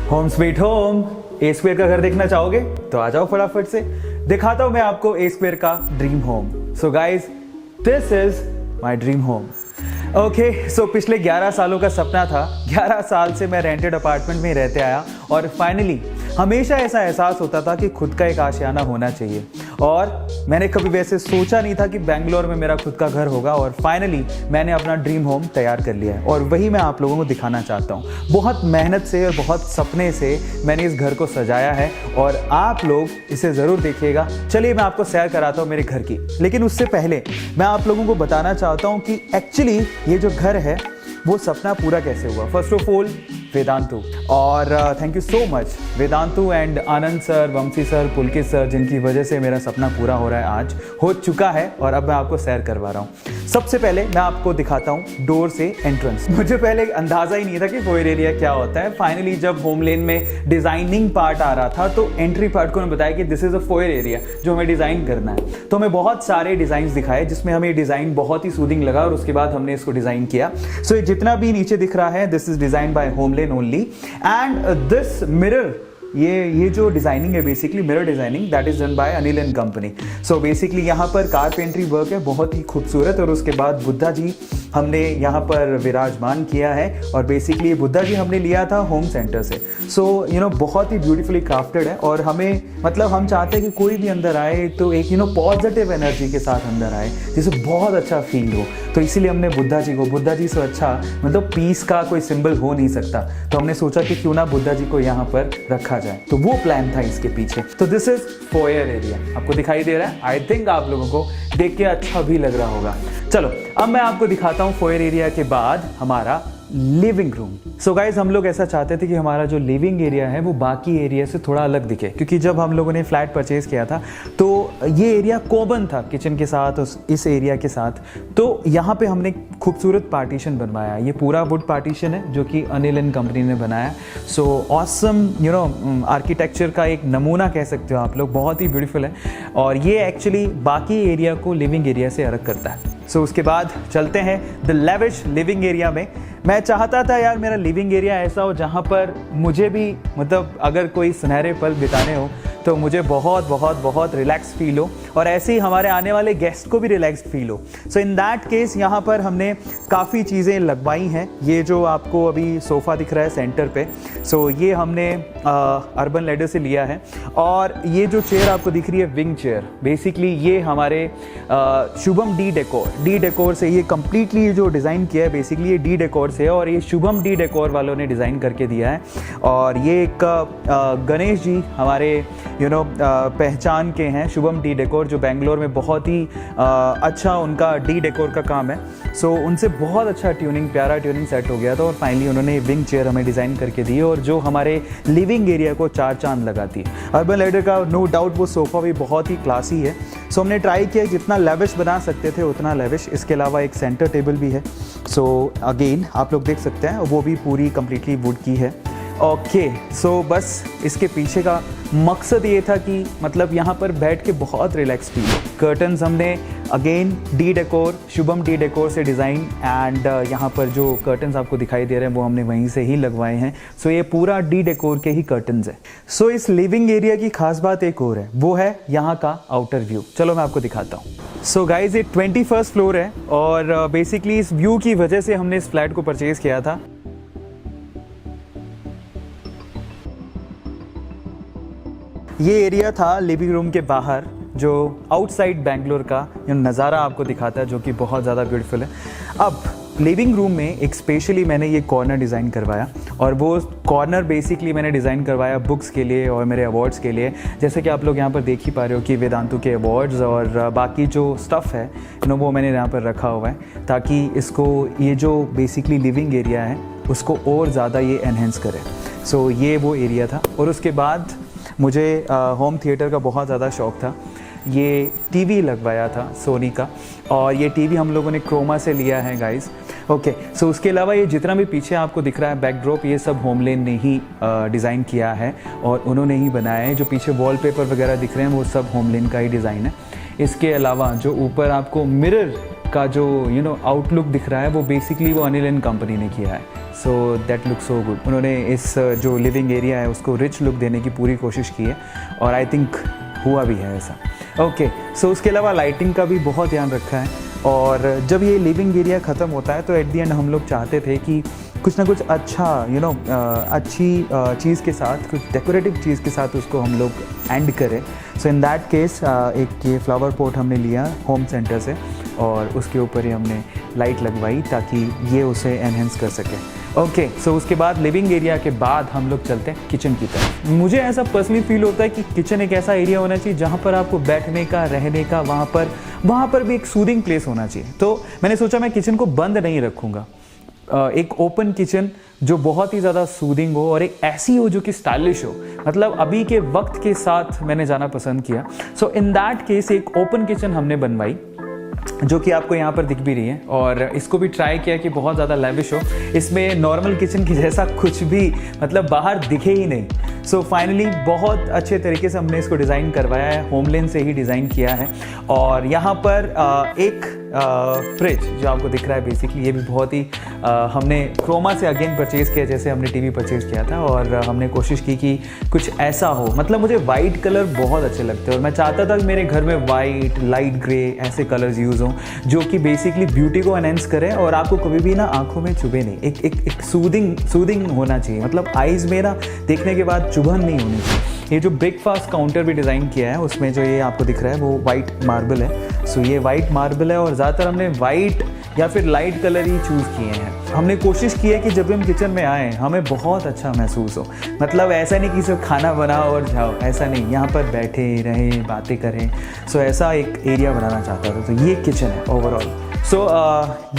Home sweet home. A square का घर देखना चाहोगे तो आ जाओ फटाफट से, दिखाता हूं मैं आपको ए स्क्वायर का dream home. So guys, this is my dream home. Okay, so पिछले 11 सालों का सपना था। 11 साल से मैं रेंटेड अपार्टमेंट में रहते आया और फाइनली हमेशा ऐसा एहसास होता था कि खुद का एक आशियाना होना चाहिए। और मैंने कभी वैसे सोचा नहीं था कि बेंगलोर में मेरा खुद का घर होगा, और फाइनली मैंने अपना ड्रीम होम तैयार कर लिया है और वही मैं आप लोगों को दिखाना चाहता हूँ। बहुत मेहनत से और बहुत सपने से मैंने इस घर को सजाया है और आप लोग इसे ज़रूर देखिएगा। चलिए मैं आपको सैर कराता हूँ मेरे घर की, लेकिन उससे पहले मैं आप लोगों को बताना चाहता हूँ कि एक्चुअली ये जो घर है वो सपना पूरा कैसे हुआ। फर्स्ट ऑफ ऑल वेदांतु, और thank you so much Vedantu and Anand sir, Vanshi sir, Pulkit sir, जिनकी वजह से मेरा सपना पूरा हो रहा है, आज हो चुका है और अब मैं आपको सैर करवा रहा हूँ। सबसे पहले मैं आपको दिखाता हूँ डोर से एंट्रेंस। मुझे पहले अंदाज़ा ही नहीं था कि फोयर एरिया क्या होता है। फाइनली जब होम लेन में डिज़ाइनिंग पार्ट आ रहा था तो एंट्री पार्ट को उन्होंने बताया कि this is a foyer area जो हमें डिज़ाइन करना है। तो हमें बहुत सारे डिज़ाइन दिखाए जिसमें हमें डिज़ाइन बहुत ही सूदिंग लगा और उसके बाद हमने इसको डिज़ाइन किया। सो जितना भी नीचे दिख रहा है, this is design by HomeLane only. And this mirror, ये जो डिज़ाइनिंग है basically mirror designing, that is done by Anil and company. So basically यहाँ पर कारपेंट्री वर्क है बहुत ही खूबसूरत, और उसके बाद बुद्धा जी हमने यहाँ पर विराजमान किया है। और बेसिकली बुद्धा जी हमने लिया था होम सेंटर से। सो बहुत ही ब्यूटीफुली क्राफ्टेड है और हमें मतलब हम चाहते हैं कि कोई भी अंदर आए तो एक पॉजिटिव एनर्जी के साथ अंदर आए, जिसे बहुत अच्छा फील हो। तो इसीलिए हमने बुद्धा जी से अच्छा मतलब पीस का कोई सिंबल हो नहीं सकता, तो हमने सोचा कि क्यों ना बुद्धा जी को यहाँ पर रखा जाए। तो वो प्लान था इसके पीछे। तो दिस इज फोयर एरिया, आपको दिखाई दे रहा है। आई थिंक आप लोगों को देख के अच्छा भी लग रहा होगा। चलो अब मैं आपको दिखाता हूँ फोयर एरिया के बाद हमारा लिविंग रूम। सो गाइज, हम लोग ऐसा चाहते थे कि हमारा जो लिविंग एरिया है वो बाकी एरिया से थोड़ा अलग दिखे, क्योंकि जब हम लोगों ने फ्लैट परचेज किया था तो ये एरिया कॉमन था किचन के साथ, इस एरिया के साथ। तो यहाँ पे हमने खूबसूरत पार्टीशन बनवाया। ये पूरा वुड पार्टीशन है जो कि अनिल एंड कंपनी ने बनाया। सो ऑसम आर्किटेक्चर का एक नमूना कह सकते हो आप लोग, बहुत ही ब्यूटीफुल है। और ये एक्चुअली बाकी एरिया को लिविंग एरिया से अलग करता है। सो उसके बाद चलते हैं द लेविश लिविंग एरिया में। मैं चाहता था यार मेरा लिविंग एरिया ऐसा हो जहाँ पर मुझे भी मतलब अगर कोई सुनहरे पल बिताने हो तो मुझे बहुत बहुत बहुत रिलैक्स फील हो, और ऐसे ही हमारे आने वाले गेस्ट को भी रिलैक्स्ड फील हो। सो इन दैट केस यहाँ पर हमने काफ़ी चीज़ें लगवाई हैं। ये जो आपको अभी सोफ़ा दिख रहा है सेंटर पे, सो ये हमने अर्बन लैडर से लिया है। और ये जो चेयर आपको दिख रही है विंग चेयर, बेसिकली ये हमारे शुभम डी डेकोर से ये कम्प्लीटली जो डिज़ाइन किया है बेसिकली ये डी डेकोर से है, और ये शुभम डी डेकोर वालों ने डिज़ाइन करके दिया है। और ये एक गणेश जी हमारे पहचान के हैं, शुभम डी डेकोर, जो बेंगलोर में बहुत ही अच्छा उनका डी डेकोर का काम है। सो उनसे बहुत अच्छा प्यारा ट्यूनिंग सेट हो गया था, और फाइनली उन्होंने विंग चेयर हमें डिज़ाइन करके दी, और जो हमारे लिविंग एरिया को 4 चांद लगाती है। अर्बन लैडर का नो डाउट वो सोफ़ा भी बहुत ही क्लासी है। सो हमने ट्राई किया जितना लेविश बना सकते थे उतना लेविश। इसके अलावा एक सेंटर टेबल भी है। सो अगेन आप लोग देख सकते हैं वो भी पूरी कम्प्लीटली वुड की है। ओके, सो बस इसके पीछे का मकसद ये था कि मतलब यहाँ पर बैठ के बहुत रिलैक्स फील हो। कर्टन्स हमने again D decor, Shubham D decor से डिज़ाइन, एंड यहाँ पर जो कर्टन्स आपको दिखाई दे रहे हैं वो हमने वहीं से ही लगवाए हैं। सो ये पूरा डी डेकोर के ही कर्टन्स है। सो इस लिविंग एरिया की खास बात एक और है, वो है यहाँ का आउटर व्यू। चलो मैं आपको दिखाता हूँ। सो गाइज, ये 21st फ्लोर है, और बेसिकली इस व्यू की वजह से हमने इस फ्लैट को परचेज़ किया था। ये एरिया था लिविंग रूम के बाहर, जो आउटसाइड बेंगलोर का नज़ारा आपको दिखाता है, जो कि बहुत ज़्यादा ब्यूटीफुल है। अब लिविंग रूम में एक स्पेशली मैंने ये कॉर्नर डिज़ाइन करवाया, और वो कॉर्नर बेसिकली मैंने डिज़ाइन करवाया बुक्स के लिए और मेरे अवार्ड्स के लिए। जैसे कि आप लोग यहाँ पर देख ही पा रहे हो कि वेदांतु के अवार्ड्स और बाकी जो स्टफ़ है वो मैंने यहाँ पर रखा हुआ है, ताकि इसको ये जो बेसिकली लिविंग एरिया है उसको और ज़्यादा ये एनहेंस करे। सो ये वो एरिया था। और उसके बाद मुझे होम थिएटर का बहुत ज़्यादा शौक़ था। ये टीवी लगवाया था सोनी का, और ये टीवी हम लोगों ने क्रोमा से लिया है गाइस। ओके, सो उसके अलावा ये जितना भी पीछे आपको दिख रहा है बैकड्रॉप, ये सब होमलेन ने ही डिज़ाइन किया है और उन्होंने ही बनाया है। जो पीछे वॉलपेपर वगैरह दिख रहे हैं वो सब होमलेन का ही डिज़ाइन है। इसके अलावा जो ऊपर आपको मिरर का जो आउटलुक दिख रहा है वो बेसिकली वो अनिल एंड कंपनी ने किया है। So that look so good. उन्होंने इस जो लिविंग एरिया है उसको रिच लुक देने की पूरी कोशिश की है और आई थिंक हुआ भी है ऐसा। ओके, सो उसके अलावा लाइटिंग का भी बहुत ध्यान रखा है। और जब ये लिविंग एरिया ख़त्म होता है तो एट दी एंड हम लोग चाहते थे कि कुछ ना कुछ अच्छा अच्छी चीज़ के साथ, कुछ डेकोरेटिव चीज़ के साथ उसको हम लोग एंड करें। सो इन दैट केस एक ये फ्लावर पॉट हमने लिया होम सेंटर से और उसके ऊपर ही हमने लाइट लगवाई ताकि ये उसे एनहेंस कर सके। ओके, सो उसके बाद लिविंग एरिया के बाद हम लोग चलते हैं किचन की तरफ। मुझे ऐसा पर्सनली फील होता है कि किचन एक ऐसा एरिया होना चाहिए जहाँ पर आपको बैठने का, रहने का, वहाँ पर भी एक सूदिंग प्लेस होना चाहिए। तो मैंने सोचा मैं किचन को बंद नहीं रखूँगा, एक ओपन किचन जो बहुत ही ज़्यादा सूदिंग हो और एक ऐसी हो जो कि स्टाइलिश हो, मतलब अभी के वक्त के साथ मैंने जाना पसंद किया। सो इन दैट केस एक ओपन किचन हमने बनवाई जो कि आपको यहाँ पर दिख भी रही है और इसको भी ट्राई किया कि बहुत ज़्यादा लैविश हो, इसमें नॉर्मल किचन की जैसा कुछ भी मतलब बाहर दिखे ही नहीं। सो फाइनली बहुत अच्छे तरीके से हमने इसको डिज़ाइन करवाया है, होमलेन से ही डिज़ाइन किया है। और यहाँ पर एक फ्रिज जो आपको दिख रहा है बेसिकली ये भी बहुत ही हमने क्रोमा से अगेन परचेज़ किया जैसे हमने टीवी परचेज़ किया था और हमने कोशिश की कि कुछ ऐसा हो, मतलब मुझे वाइट कलर बहुत अच्छे लगते हैं और मैं चाहता था कि मेरे घर में वाइट, लाइट ग्रे ऐसे कलर्स यूज़ हों जो कि बेसिकली ब्यूटी को एनहेंस करें और आपको कभी भी ना आंखों में चुभे नहीं, एक सूदिंग होना चाहिए, मतलब आइज़ में ना देखने के बाद चुभन नहीं होनी चाहिए। ये जो ब्रेकफास्ट काउंटर भी डिज़ाइन किया है उसमें जो ये आपको दिख रहा है वो वाइट मार्बल है। सो ये वाइट मार्बल है और ज़्यादातर हमने वाइट या फिर लाइट कलर ही चूज़ किए हैं। हमने कोशिश की है कि जब हम किचन में आएँ हमें बहुत अच्छा महसूस हो, मतलब ऐसा नहीं कि सिर्फ खाना बनाओ और जाओ, ऐसा नहीं, यहाँ पर बैठे रहें, बातें करें। सो ऐसा एक एरिया बनाना चाहता था, तो ये किचन है ओवरऑल। सो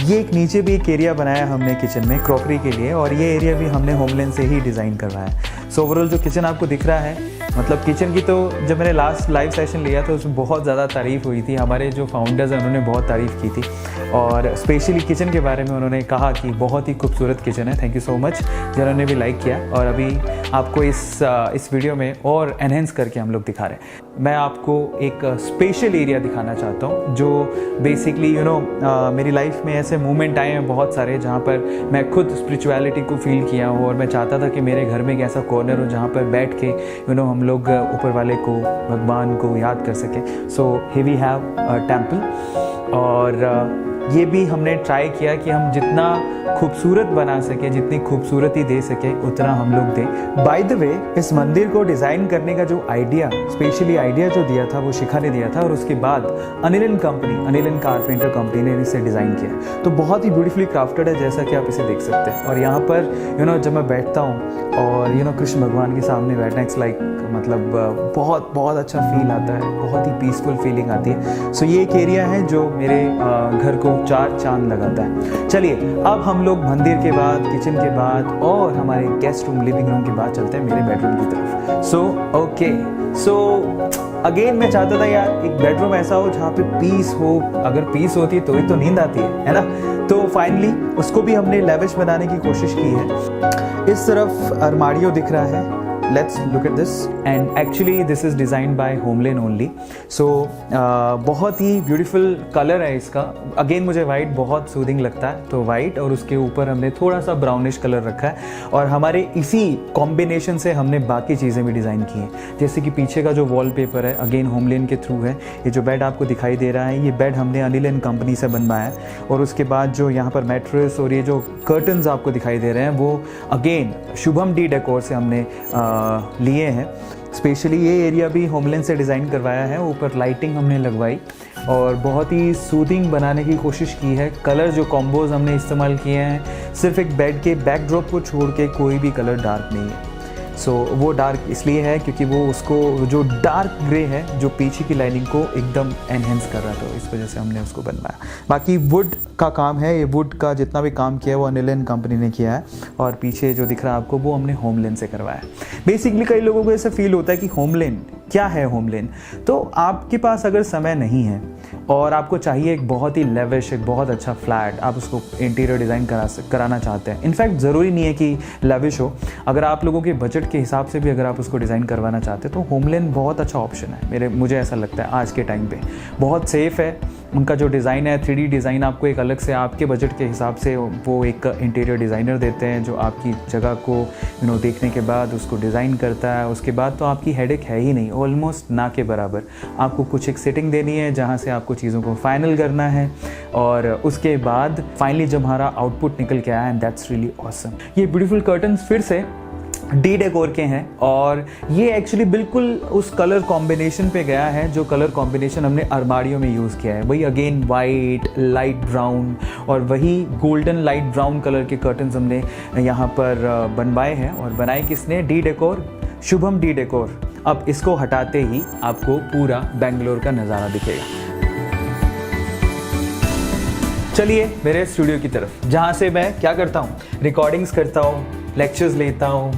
ये एक नीचे भी एक एरिया बनाया हमने किचन में क्रॉकरी के लिए और ये एरिया भी हमने होमलेन से ही डिज़ाइन करवाया। सो ओवरऑल जो किचन आपको दिख रहा है, मतलब किचन की तो जब मैंने लास्ट लाइव सेशन लिया था उसमें बहुत ज़्यादा तारीफ़ हुई थी, हमारे जो फाउंडर्स हैं उन्होंने बहुत तारीफ़ की थी और स्पेशली किचन के बारे में उन्होंने कहा कि बहुत ही खूबसूरत किचन है। थैंक यू सो मच जिन्होंने भी लाइक किया और अभी आपको इस वीडियो में और एनहेंस करके हम लोग दिखा रहे हैं। मैं आपको एक स्पेशल एरिया दिखाना चाहता हूँ जो बेसिकली मेरी लाइफ में ऐसे मोमेंट आए हैं बहुत सारे जहाँ पर मैं खुद स्पिरिचुअलिटी को फील किया हूँ और मैं चाहता था कि मेरे घर में एक ऐसा कॉर्नर हो जहाँ पर बैठ के हम लोग ऊपर वाले को, भगवान को याद कर सके। So here we have a temple और ये भी हमने ट्राई किया कि हम जितना खूबसूरत बना सके, जितनी खूबसूरती दे सके उतना हम लोग दें। बाय द वे इस मंदिर को डिज़ाइन करने का जो आइडिया, स्पेशली आइडिया जो दिया था वो शिखा ने दिया था और उसके बाद अनिल एंड कारपेंटर कंपनी ने इसे डिज़ाइन किया। तो बहुत ही ब्यूटीफुली क्राफ्टेड है जैसा कि आप इसे देख सकते हैं। और यहाँ पर जब मैं बैठता हूँ और कृष्ण भगवान के सामने बैठना, इट्स लाइक मतलब बहुत अच्छा फील आता है, बहुत ही पीसफुल फीलिंग आती है। सो ये एक एरिया है जो मेरे घर को 4 चांद लगाता है। चलिए अब हम लोग मंदिर के बाद, किचन के बाद और हमारे गेस्ट रूम, लिविंग रूम के बाद चलते हैं मेरे बेडरूम की तरफ। सो अगेन मैं चाहता था यार एक बेडरूम ऐसा हो जहाँ पे पीस हो, अगर पीस होती तो ही तो नींद आती है ना। तो फाइनली उसको भी हमने लेविश बनाने की कोशिश की है। इस तरफ अरमारियो दिख रहा है, let's look at this and actually this is designed by Homeland only। so बहुत ही ब्यूटीफुल कलर है इसका। अगेन मुझे वाइट बहुत सूदिंग लगता है तो वाइट और उसके ऊपर हमने थोड़ा सा ब्राउनिश कलर रखा है और हमारे इसी कॉम्बिनेशन से हमने बाकी चीज़ें भी डिज़ाइन की हैं। जैसे कि पीछे का जो वॉलपेपर है अगेन होमलेन के थ्रू है। ये जो बेड आपको दिखाई दे रहा है ये बेड हमने अनिल एंड कंपनी से बनवाया है और उसके बाद जो यहाँ पर मैट्रेस और ये जो कर्टन्स आपको दिखाई दे रहे हैं वो अगेन शुभम डी डेकोर से हमने लिए हैं। स्पेशली ये एरिया भी होमलेन से डिज़ाइन करवाया है, ऊपर लाइटिंग हमने लगवाई और बहुत ही सूदिंग बनाने की कोशिश की है। कलर जो कॉम्बोज हमने इस्तेमाल किए हैं सिर्फ एक बेड के बैकड्रॉप को छोड़ के कोई भी कलर डार्क नहीं है। सो वो डार्क इसलिए है क्योंकि वो उसको जो डार्क ग्रे है जो पीछे की लाइनिंग को एकदम एनहेंस कर रहा था, इस वजह से हमने उसको बनवाया। बाकी वुड का काम है, ये वुड का जितना भी काम किया है वो अनिल एंड कंपनी ने किया है और पीछे जो दिख रहा है आपको वो हमने होमलेन से करवाया है। बेसिकली कई लोगों को ऐसा फील होता है कि होमलेन क्या है। होमलेन तो आपके पास अगर समय नहीं है और आपको चाहिए एक बहुत ही लेविश, एक बहुत अच्छा फ्लैट, आप उसको इंटीरियर डिज़ाइन कराना चाहते हैं। इनफैक्ट ज़रूरी नहीं है कि लेविश हो, अगर आप लोगों के बजट के हिसाब से भी अगर आप उसको डिज़ाइन करवाना चाहते हैं तो होमलेन बहुत अच्छा ऑप्शन है। मुझे ऐसा लगता है आज के टाइम पे बहुत सेफ़ है उनका जो डिज़ाइन है 3D डिज़ाइन आपको एक अलग से आपके बजट के हिसाब से वो एक इंटीरियर डिज़ाइनर देते हैं जो आपकी जगह को देखने के बाद उसको डिज़ाइन करता है। उसके बाद तो आपकी हेडेक है ही नहीं, ऑलमोस्ट ना के बराबर। आपको कुछ एक सेटिंग देनी है जहाँ से आपको चीज़ों को फाइनल करना है और उसके बाद फाइनली जब हमारा आउटपुट निकल के आया, एंड दैट्स रियली ऑसम। ये ब्यूटीफुल कर्टन्स फिर से डी डेकोर के हैं और ये एक्चुअली बिल्कुल उस कलर कॉम्बिनेशन पे गया है जो कलर कॉम्बिनेशन हमने अलमारियों में यूज़ किया है। वही अगेन वाइट, लाइट ब्राउन और वही गोल्डन लाइट ब्राउन कलर के कर्टन्स हमने यहाँ पर बनवाए हैं। और बनाए किसने? D decor, Shubham D decor. अब इसको हटाते ही आपको पूरा बेंगलोर का नज़ारा दिखेगा। चलिए मेरे स्टूडियो की तरफ, जहाँ से मैं क्या करता हूँ, रिकॉर्डिंग्स करता हूँ, लेक्चर्स लेता हूँ,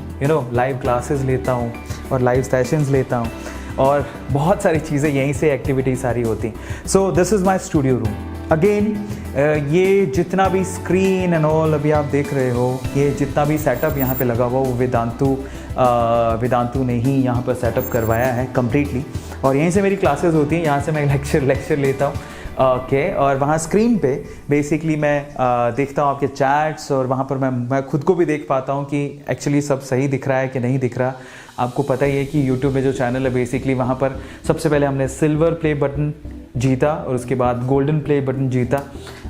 लाइव क्लासेस लेता हूँ और लाइव सेशंस लेता हूँ और बहुत सारी चीज़ें यहीं से एक्टिविटी सारी होती। सो this is my studio room. Again ये जितना भी स्क्रीन एंड ऑल अभी आप देख रहे हो, ये जितना भी सेटअप यहाँ पे लगा हुआ वो वेदांतु ने ही यहाँ पर सेटअप करवाया है कम्प्लीटली। और यहीं से मेरी क्लासेस होती हैं, यहाँ से मैं लेक्चर लेता हूँ। ओके और वहाँ स्क्रीन पे बेसिकली मैं देखता हूँ आपके चैट्स और वहाँ पर मैं खुद को भी देख पाता हूँ कि एक्चुअली सब सही दिख रहा है कि नहीं दिख रहा। आपको पता ही है कि यूट्यूब में जो चैनल है बेसिकली वहाँ पर सबसे पहले हमने सिल्वर प्ले बटन जीता और उसके बाद गोल्डन प्ले बटन जीता।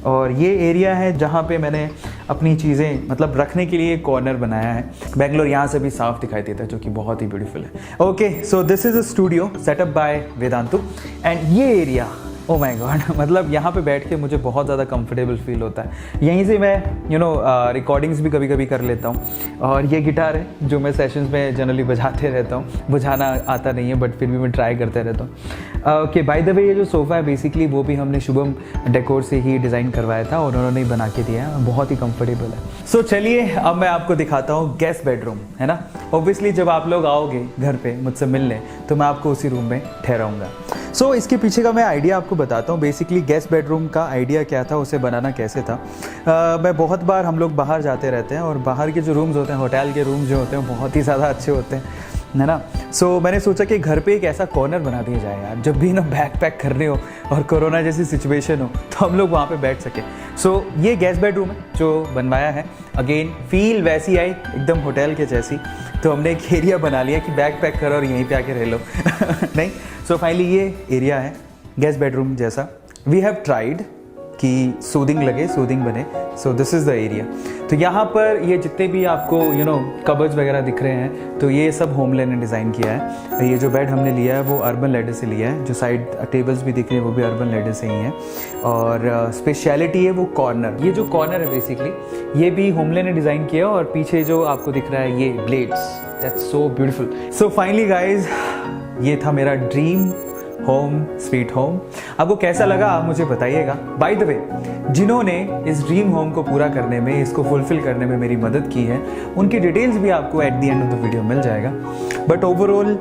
और ये एरिया है जहाँ पे मैंने अपनी चीज़ें मतलब रखने के लिए कॉर्नर बनाया है। बेंगलोर यहाँ से भी साफ दिखाई देता है जो कि बहुत ही ब्यूटीफुल है। Okay so this is a studio setup by Vedantu and ये एरिया, ओ माय गॉड, मतलब यहाँ पे बैठ के मुझे बहुत ज़्यादा कंफर्टेबल फील होता है। यहीं से मैं रिकॉर्डिंग्स भी कभी कभी कर लेता हूँ। और ये गिटार है जो मैं सेशंस में जनरली बजाते रहता हूँ, बजाना आता नहीं है बट फिर भी मैं ट्राई करते रहता हूँ। ओके बाय द वे ये जो सोफ़ा है बेसिकली वो भी हमने शुभम डेकोर से ही डिज़ाइन करवाया था और उन्होंने ही बना के दिया है, बहुत ही कंफर्टेबल है। सो चलिए अब मैं आपको दिखाता हूँ गेस्ट बेडरूम, है ना। ऑब्वियसली जब आप लोग आओगे घर पे मुझसे मिलने तो मैं आपको उसी रूम में ठहराऊँगा। सो इसके पीछे का मैं आइडिया आपको बताता हूँ। बेसिकली गेस्ट बेडरूम का आइडिया क्या था, उसे बनाना कैसे था। मैं बहुत बार हम लोग बाहर जाते रहते हैं और बाहर के जो रूम्स होते हैं, होटल के रूम्स जो होते हैं बहुत ही ज़्यादा अच्छे होते हैं, है ना। सो मैंने सोचा कि घर पे एक ऐसा कॉर्नर बना दिया जाए यार, जब भी ना बैग पैक करने हो और कोरोना जैसी सिचुएशन हो तो हम लोग वहाँ पे बैठ सके। सो ये गेस्ट बेडरूम है जो बनवाया है। अगेन फील वैसी आई एकदम होटल के जैसी, तो हमने एक एरिया बना लिया कि बैग पैक करो और यहीं पे आके रह लो नहीं। सो फाइनली ये एरिया है गेस्ट बेडरूम जैसा। वी हैव ट्राइड कि सूदिंग लगे, सूदिंग बने। सो दिस इज़ द एरिया। तो यहाँ पर ये जितने भी आपको कबर्ड्स वगैरह दिख रहे हैं तो ये सब होमले ने डिज़ाइन किया है। ये जो बेड हमने लिया है वो अर्बन लैडर से लिया है, जो साइड टेबल्स भी दिख रहे हैं वो भी अर्बन लैडर से ही हैं। और स्पेशलिटी है वो कॉर्नर, ये जो कॉर्नर है बेसिकली ये भी होमले ने डिज़ाइन किया और पीछे जो आपको दिख रहा है ये blades, that's so beautiful. So finally guys ये था मेरा ड्रीम होम स्वीट होम। आपको कैसा लगा आप मुझे बताइएगा। बाय द वे जिन्होंने इस ड्रीम होम को पूरा करने में, इसको फुलफिल करने में मेरी मदद की है, उनकी डिटेल्स भी आपको at the end of the video मिल जाएगा। बट ओवरऑल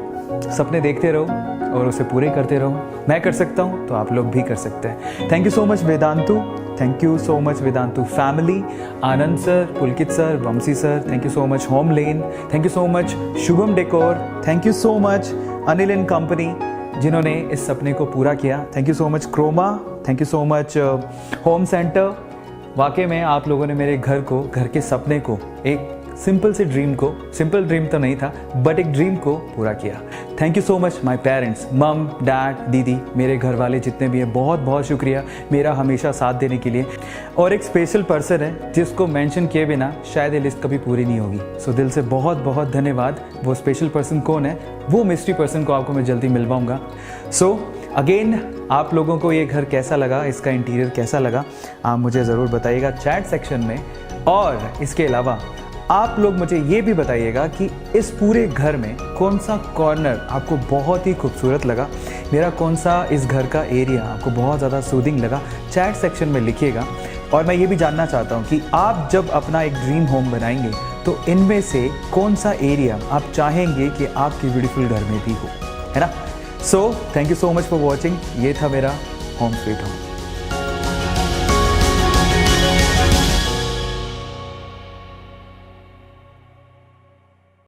सपने देखते रहो और उसे पूरे करते रहो। मैं कर सकता हूँ तो आप लोग भी कर सकते हैं। Thank you so much Vedantu, thank you so much Vedantu family, Anand sir, Pulkit sir, Vanshi sir, thank you so much Home Lane, thank you so much Shubham decor, thank you so much Anil and company जिन्होंने इस सपने को पूरा किया। Thank you so much Croma, thank you so much Home Centre. वाकई में आप लोगों ने मेरे घर को, घर के सपने को, एक सिंपल से ड्रीम को, सिंपल ड्रीम तो नहीं था बट एक ड्रीम को पूरा किया। Thank you so much my parents, मम, डैड, दीदी, मेरे घर वाले जितने भी हैं, बहुत बहुत शुक्रिया मेरा हमेशा साथ देने के लिए। और एक स्पेशल पर्सन है जिसको मेंशन किए बिना शायद ये लिस्ट कभी पूरी नहीं होगी। सो दिल से बहुत बहुत धन्यवाद। वो स्पेशल पर्सन कौन है, वो मिस्ट्री पर्सन को आपको मैं जल्दी मिलवाऊंगा। सो अगेन आप लोगों को ये घर कैसा लगा, इसका इंटीरियर कैसा लगा, आप मुझे ज़रूर बताइएगा चैट सेक्शन में। और इसके अलावा आप लोग मुझे ये भी बताइएगा कि इस पूरे घर में कौन सा कॉर्नर आपको बहुत ही खूबसूरत लगा, मेरा कौन सा इस घर का एरिया आपको बहुत ज़्यादा सूदिंग लगा। चैट सेक्शन में लिखिएगा। और मैं ये भी जानना चाहता हूँ कि आप जब अपना एक ड्रीम होम बनाएंगे तो इनमें से कौन सा एरिया आप चाहेंगे कि आपके ब्यूटीफुल घर में भी हो, है ना। So thank you so much for watching. ये था मेरा होम स्वीट होम।